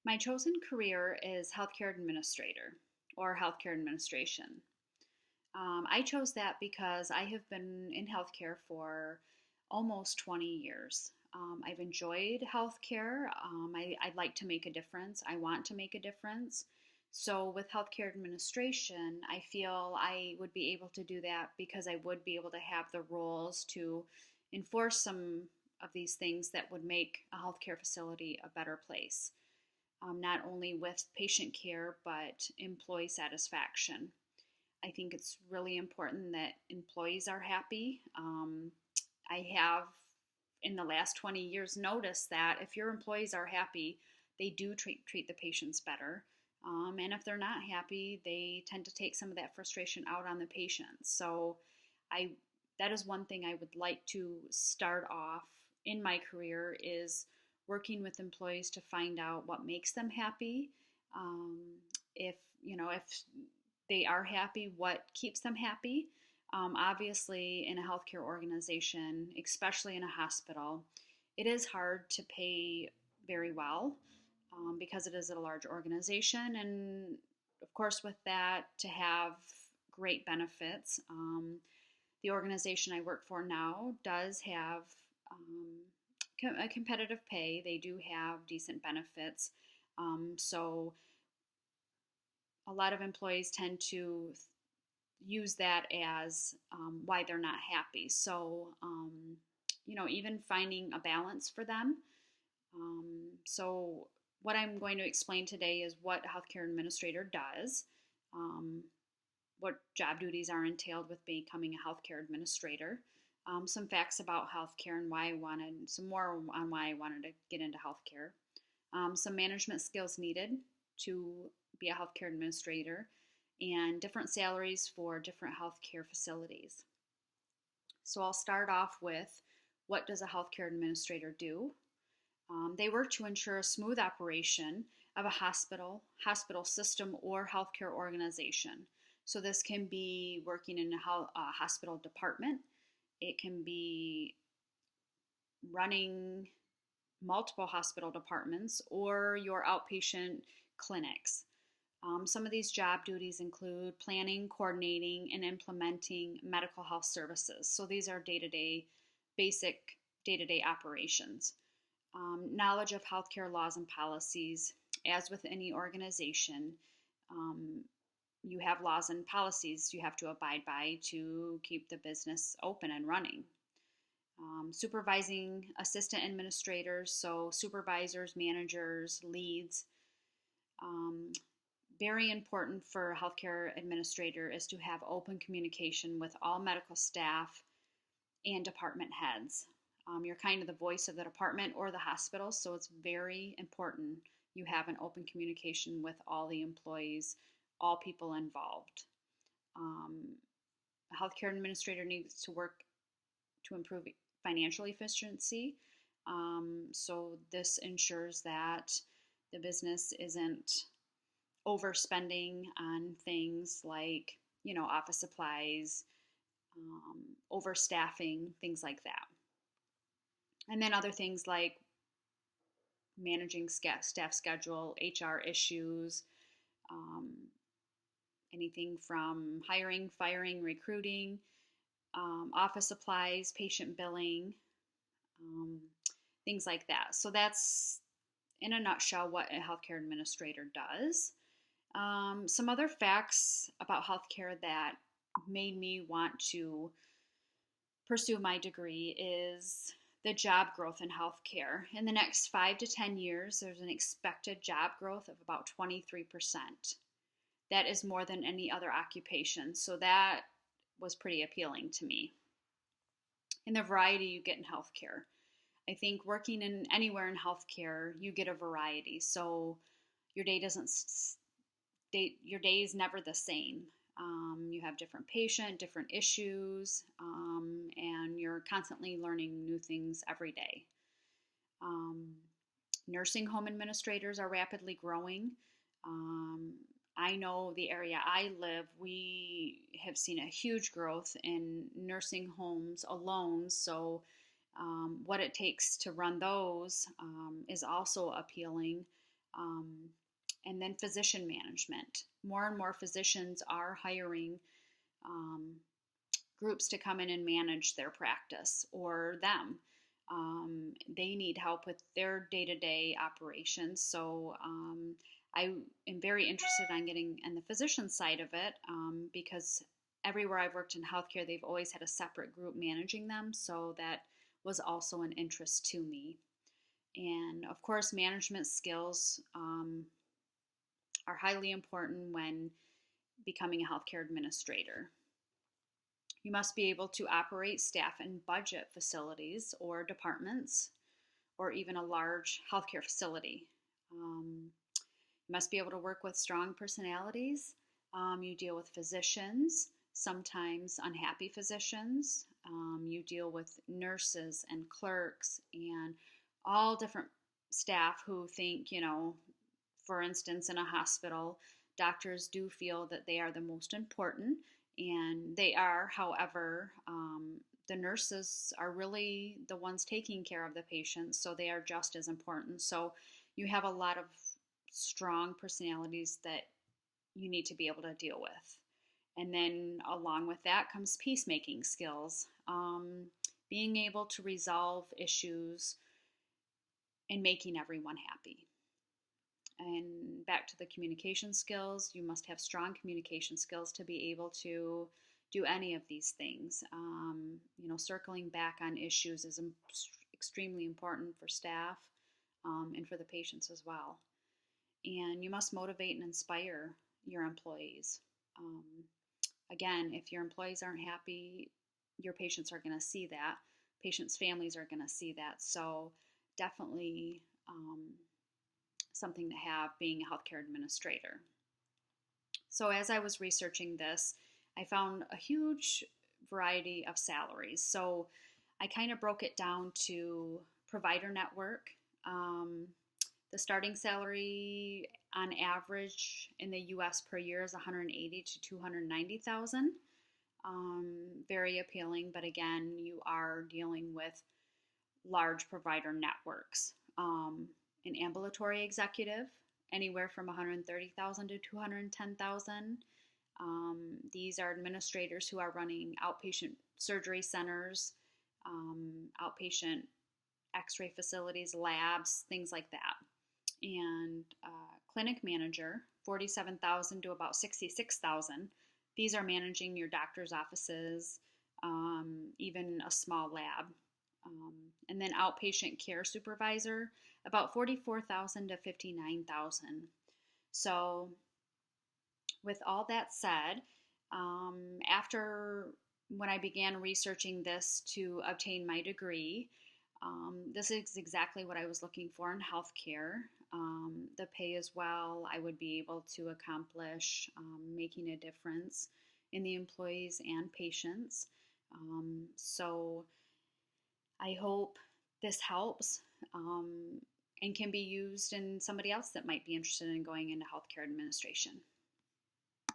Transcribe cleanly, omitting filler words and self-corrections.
My chosen career is healthcare administrator or healthcare administration. I chose that because I have been in healthcare for almost 20 years. I've enjoyed healthcare. I'd like to make a difference. I want to make a difference. So, with healthcare administration, I feel I would be able to do that because I would be able to have the roles to enforce some of these things that would make a healthcare facility a better place, not only with patient care, but employee satisfaction. I think it's really important that employees are happy. I have, in the last 20 years, noticed that if your employees are happy, they do treat the patients better. And if they're not happy, they tend to take some of that frustration out on the patients. So, I that is one thing I would like to start off in my career is working with employees to find out what makes them happy. Um, if if they are happy, what keeps them happy. Obviously, in a healthcare organization, especially in a hospital, it is hard to pay very well because it is a large organization. And of course, with that, to have great benefits. The organization I work for now does have a competitive pay, they do have decent benefits. So, a lot of employees tend to use that as why they're not happy. So, even finding a balance for them. So, what I'm going to explain today is what a healthcare administrator does, um, what job duties are entailed with becoming a healthcare administrator, some facts about healthcare and some more on why I wanted to get into healthcare, some management skills needed to be a healthcare administrator, and different salaries for different healthcare facilities. So I'll start off with what does a healthcare administrator do? They work to ensure a smooth operation of a hospital system, or healthcare organization. So this can be working in a hospital department. It can be running multiple hospital departments or your outpatient clinics. Some of these job duties include planning, coordinating, and implementing medical health services. So these are basic day to day operations. Knowledge of healthcare laws and policies. As with any organization, um, you have laws and policies you have to abide by to keep the business open and running. Supervising assistant administrators, so supervisors, managers, leads. Um, Very important for a healthcare administrator is to have open communication with all medical staff and department heads. You're kind of the voice of the department or the hospital, so it's very important you have an open communication with all the employees, all people involved. Um, a healthcare administrator needs to work to improve financial efficiency. So this ensures that the business isn't overspending on things like, office supplies, overstaffing, things like that. And then other things like managing staff schedule, HR issues, um, anything from hiring, firing, recruiting, office supplies, patient billing, um, things like that. So that's, in a nutshell, what a healthcare administrator does. Some other facts about healthcare that made me want to pursue my degree is the job growth in healthcare. In the next 5 to 10 years, there's an expected job growth of about 23%. That is more than any other occupation. So that was pretty appealing to me. And the variety you get in healthcare. I think working in anywhere in healthcare, you get a variety. So your day doesn't your day is never the same. You have different different issues, and you're constantly learning new things every day. Um, Nursing home administrators are rapidly growing. Um, I know the area I live, we have seen a huge growth in nursing homes alone. So, what it takes to run those is also appealing. Um, and then physician management. More and more physicians are hiring um, groups to come in and manage their practice or them. They need help with their day-to-day operations. So I am very interested in getting in the physician side of it because everywhere I've worked in healthcare, they've always had a separate group managing them. So that was also an interest to me. And of course, management skills are highly important when becoming a healthcare administrator. You must be able to operate, staff, and budget facilities or departments, or even a large healthcare facility. You must be able to work with strong personalities. You deal with physicians, sometimes unhappy physicians. You deal with nurses and clerks and all different staff who think, for instance, in a hospital, doctors do feel that they are the most important, and they are. However, the nurses are really the ones taking care of the patients, so they are just as important. So you have a lot of strong personalities that you need to be able to deal with. And then along with that comes peacemaking skills, being able to resolve issues and making everyone happy. And back to the communication skills, you must have strong communication skills to be able to do any of these things. Circling back on issues is extremely important for staff and for the patients as well. And you must motivate and inspire your employees. Um, Again, if your employees aren't happy, your patients are going to see that. Patients' families are going to see that. So definitely something to have being a healthcare administrator. So as I was researching this, I found a huge variety of salaries. So I kind of broke it down to Provider Network. The starting salary on average in the U.S. per year is 180 to 290,000. Very appealing, but again, you are dealing with large provider networks. An ambulatory executive, anywhere from 130,000 to 210,000. These are administrators who are running outpatient surgery centers, outpatient x-ray facilities, labs, things like that. And clinic manager, 47,000 to about 66,000. These are managing your doctor's offices, even a small lab. And then outpatient care supervisor, about 44,000 to 59,000. So with all that said, after when I began researching this to obtain my degree, this is exactly what I was looking for in healthcare. The pay as well, I would be able to accomplish making a difference in the employees and patients. So I hope this helps and can be used in somebody else that might be interested in going into healthcare administration.